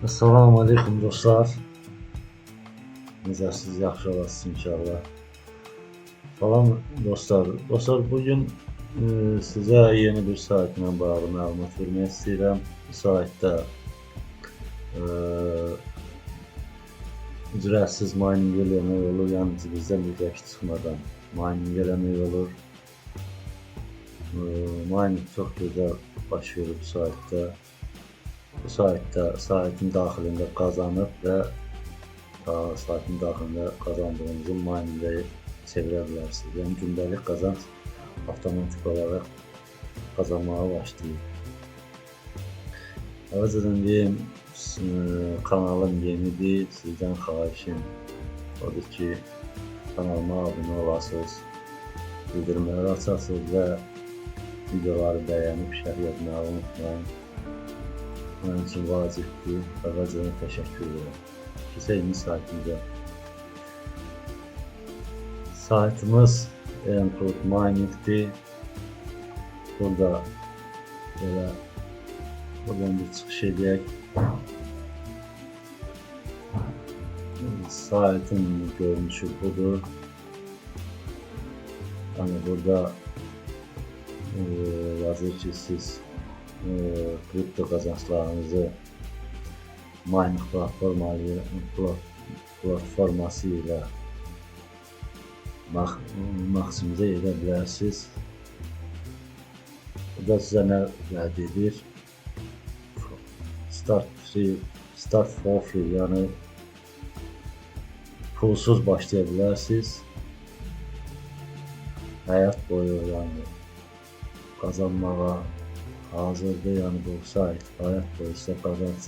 Assalamu alaikum dostlar. Necəsiz, yaxşı olasınız inşallah. Salam dostlar. Dostlar bugün sizə yeni bir saytla bağlı məlumat vermək istəyirəm. Bu saytda ücretsiz mining eləmək olur, yəni cibinizdən bir qəpik çıxmadan mining eləmək olur. Mining çox gözəl baş verir bu saytda. Bu saytda saytın daxilində qazanıb və saytın daxilində qazandığınızı miningə çevirə bilərsiniz. Yəni gündəlik qazanc avtomatik olaraq qazanmağa başlayır. Əvvəlcədən deyim, kanalım yenidir. Sizdən xahişim odur ki, kanalıma abunə olasınız, bildirimləri açasınız və videoları bəyənib şərh yazmağı unutmayın. Mənim üçün vacibdir. Əvvəlcədən təşəkkür edirəm. Keçək saytımıza. Saytımız Encode Mining'dir. Burada belə buradan bir çıxış edək. Saytın görünüşü budur. Yəni burada yazır ki, siz kripto qazanclarınızı mining platforması ilə maksimize edə bilərsiniz. Burada sizə nə vəd edir? Start for free, yəni pulsuz başlaya bilərsiniz. Həyat boyu yəni qazanmağa hazırdır, yəni bu sayt həyat boyu sizə qazanc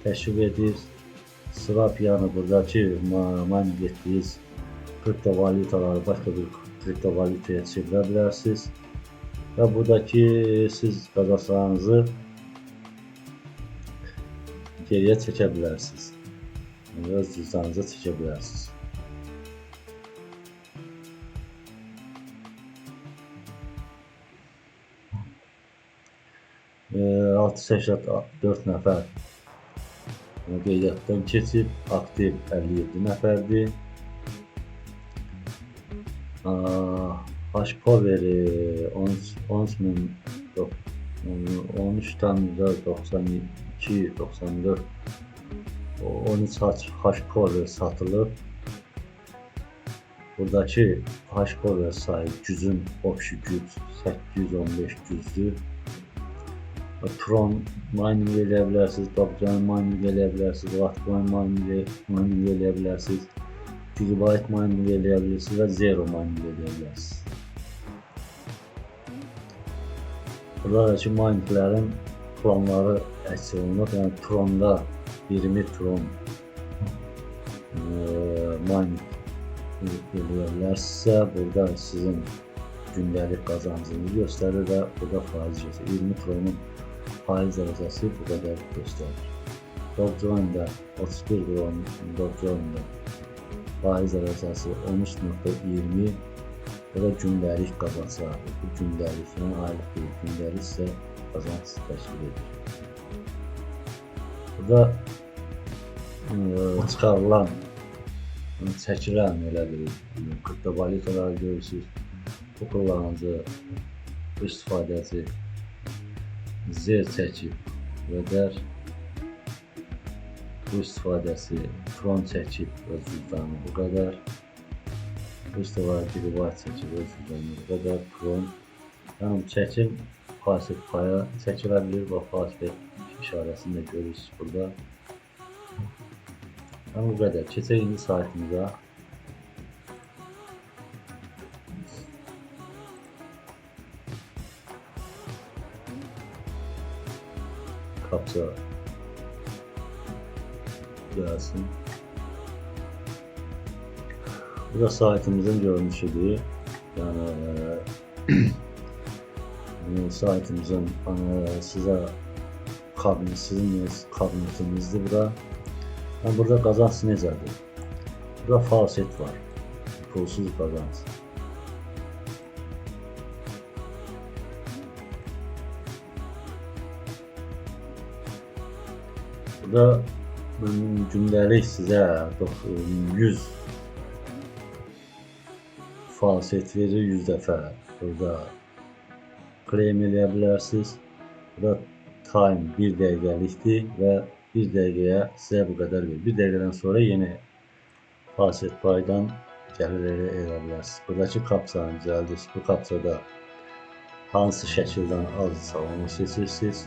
təşvik edir. Swap, yəni buradakı mining etdiyiniz kripto valutaları başqa bir kripto valutaya çevirə bilərsiniz və buradakı siz qazanclarınızı geriyə çəkə bilərsiniz. Öz cüzdanınıza çəkə bilərsiniz. E, 684 nəfər qeydiyyatdan keçib, aktiv 57 nəfərdir. Hashpower 13.92 94 13 hashpower satılıb. Buradakı hashpower sayı gücün obşi güc 815 gücdür. Tron mining eləyə bilərsiniz, Dogecoin mining eləyə bilərsiniz, Litecoin mining eləyə bilərsiniz, Gigabyte mining eləyə bilirsiniz və Zero mining eləyə bilərsiniz. Buradakı mininglərin planları əks olunur. Yəni Tronda 20 Tron mining eləyə bilərsinizsə, burada sizin gündəlik qazancınızı göstərir və burada faiz göstərir. 20 Tronun faiz dərəcəsi bu qədər göstərir. Dogecoin'da 31 Tron Dogecoin'da faiz dərəcəsi 13.20 və gündəlik qazanclar. Bu gündəlik, yəni aylıq deyil, gündəlik isə qazanc təşkil edir. Burada çıxarılan, çəkilən elə bir kripto valutaları görürsünüz. Bu kullanıcı, bu istifadəçi zer çəkib vedər. Bu istifadəsi Tron çəkib öz cüzdanı bu qədər. Bu istifadəci Gigabyte çəkib öz cüzdanı bu qədər. Tron, yəni çəkim fasil paya çəkilə bilir və fasil işarəsini də görürsünüz burada. Yəni bu qədər. Keçək indi saytımıza. Kapsa gelsin. Bu da saytımızın görünüşüdür. Yani saytımızın size sizin kabinetinizdir bura. Yani burada kazanç necədir? Burada faucet var. Pulsuz kazanç. Burada gündəlik sizə 100 falset verir 100 dəfə. Burada claim eləyə bilərsiniz. Burada time 1 dəqiqəlikdir və 1 dəqiqəyə sizə bu qədər verir. 1 dəqiqədən sonra yeni falset paydan gəlir elə bilərsiniz. Buradakı kapsanı düzəldirsiniz. Bu kapsada hansı şəkildən azsa onu seçirsiniz.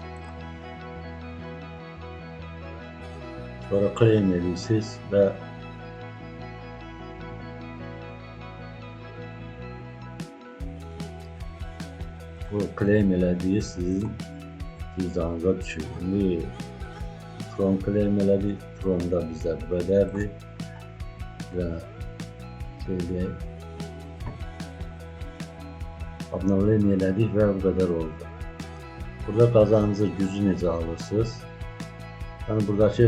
Sonra claim edirsiniz və bu claim elədiyi sizin cüzdanınıza düşür. İndi Tron claim elədik. Tron'da bizdə bu qədərdir. Və söyləyək. Aboneliğini elədik və bu qədər oldu. Burada qazancı gücü necə alırsınız? Yəni buradakı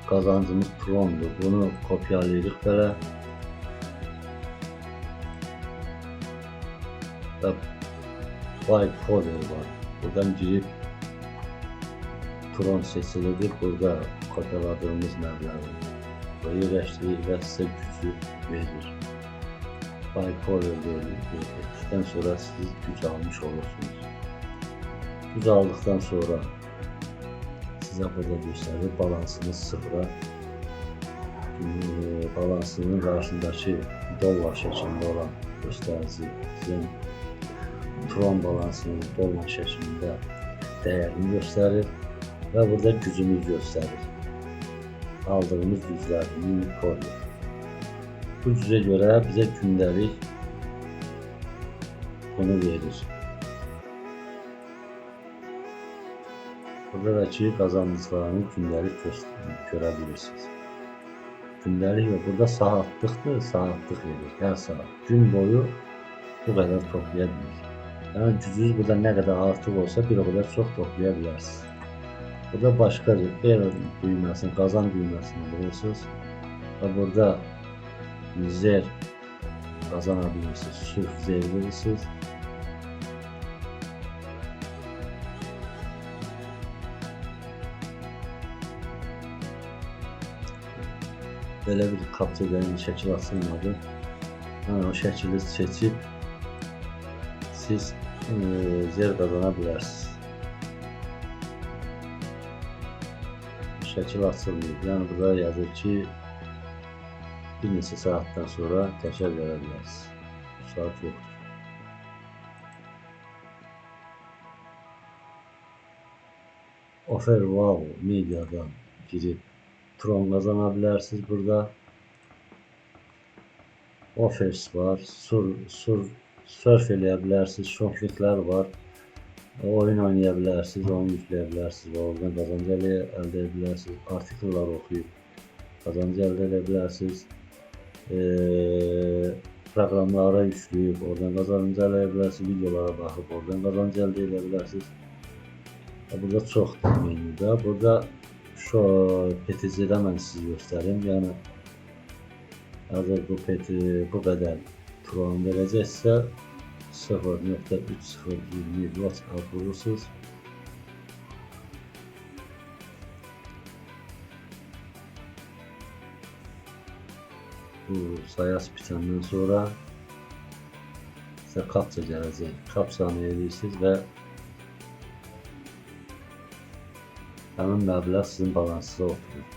qazancımız Tron'dur. Bunu kopyalayırıq belə. Və buy folder var. Buradan girib Tron seçilidir. Burada kopyaladığımız məbləği yerləşdirir və sizə gücü verir. Buy folder verdikdən sonra siz güc almış olursunuz. Güc aldıktan sonra sizə burada göstərir balansınız sıfıra. Balansının qarşısındakı dollar şəklində olan göstərici sizin Tron balansının dollar şəklində dəyərini göstərir və burada gücünü göstərir. Aldığımız güclər unit koyuyor. Bu gücə görə bizə gündəlik bunu verir. Buradakı qazancılarını gündəlik görə bilirsiniz. Gündəlik yox, burada saatlıqdır, saatlıq verir. Hər saat, gün boyu bu qədər toplaya bilir. Yəni gücünüz burada nə qədər artıq olsa bir o qədər çox toplaya bilərsiniz. Burada başqa bir düyməsini, qazan düyməsini vurursunuz və burada zer kazanabilirsiniz. Sırf zer verirsiniz. Böyle bir kapsüllerin şəkil açılmadı. Yəni o şəkili seçib siz zer qazana bilərsiniz. Şəkil açılmıyor. Yəni burada yazır ki bir neçə saatdən sonra təkrar verə bilərsiniz. Saat yoxdur. Offer Wow mediadan girib Tron qazana bilərsiniz burada. Offers var, surf eləyə bilərsiniz, shoppinglər var. Oyun oynaya bilərsiniz, oyun yükləyə bilərsiniz və oradan qazancı əldə edə bilərsiniz. Artikellər oxuyub qazancı əldə edə bilərsiniz. Proqramlara yükləyib oradan qazancı əldə edə bilərsiniz. Videolara baxıb oradan qazancı əldə edə bilərsiniz. Burada çoxdur menüdə. Burada şu PTC-də mən sizi göstərim. Yəni hazır bu qədər Tron verəcəksə 0.3020 WhatsApp vurursunuz. Bu sayas bitəndən sonra sizə kapça gələcək. Kapsanı edirsiniz və həmin məbləğ sizin balansınıza oturur.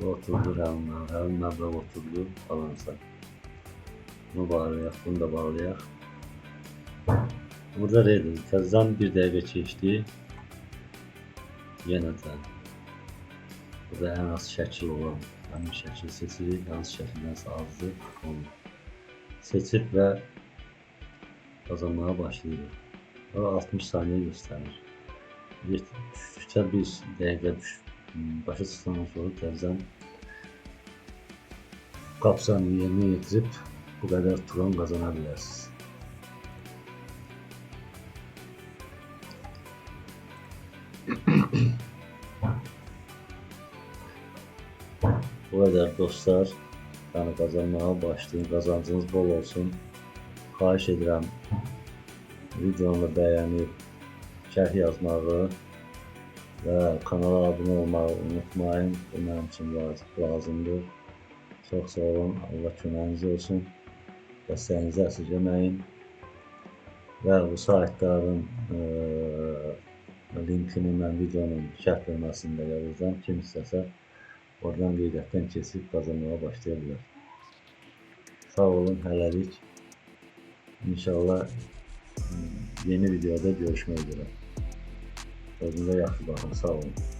Oturdu həmin məbləğ oturdu balansa. Bunu bağlayaq, bunu da bağlayaq. Burada ready. Təzədən bir dəqiqə keçdi. Yenədən. Burada ən az şəkil olan həmin şəkil seçirik. Hansı şəkildən azdır onu seçib və qazanmağa başlayırıq. 60 saniyə göstərir. Düşdükcə bir dəqiqə başa çıxandan sonra təzədən kapsanı yerinə yetirib bu qədər Tron qazana bilərsiniz. Bu qədər dostlar. yani kazanmaya başlayın. Kazancınız bol olsun. Xahiş edirəm videonu bəyənib, şərh yazmağı və kanala abunə olmağı unutmayın. Bu mənim üçün lazımdır. Çox sağ olun. Allah köməyiniz olsun. Dəstəyinizi əsirgəməyin. Və bu saytların linkini mən videonun şərh bölməsində yazacağım. Kim istəsə oradan qeydiyyatdan keçib qazanmaya başlaya bilər. Sağ olun, hələlik. İnşallah yeni videoda görüşmək üzrə. Özünüzə yaxşı baxın, sağ olun.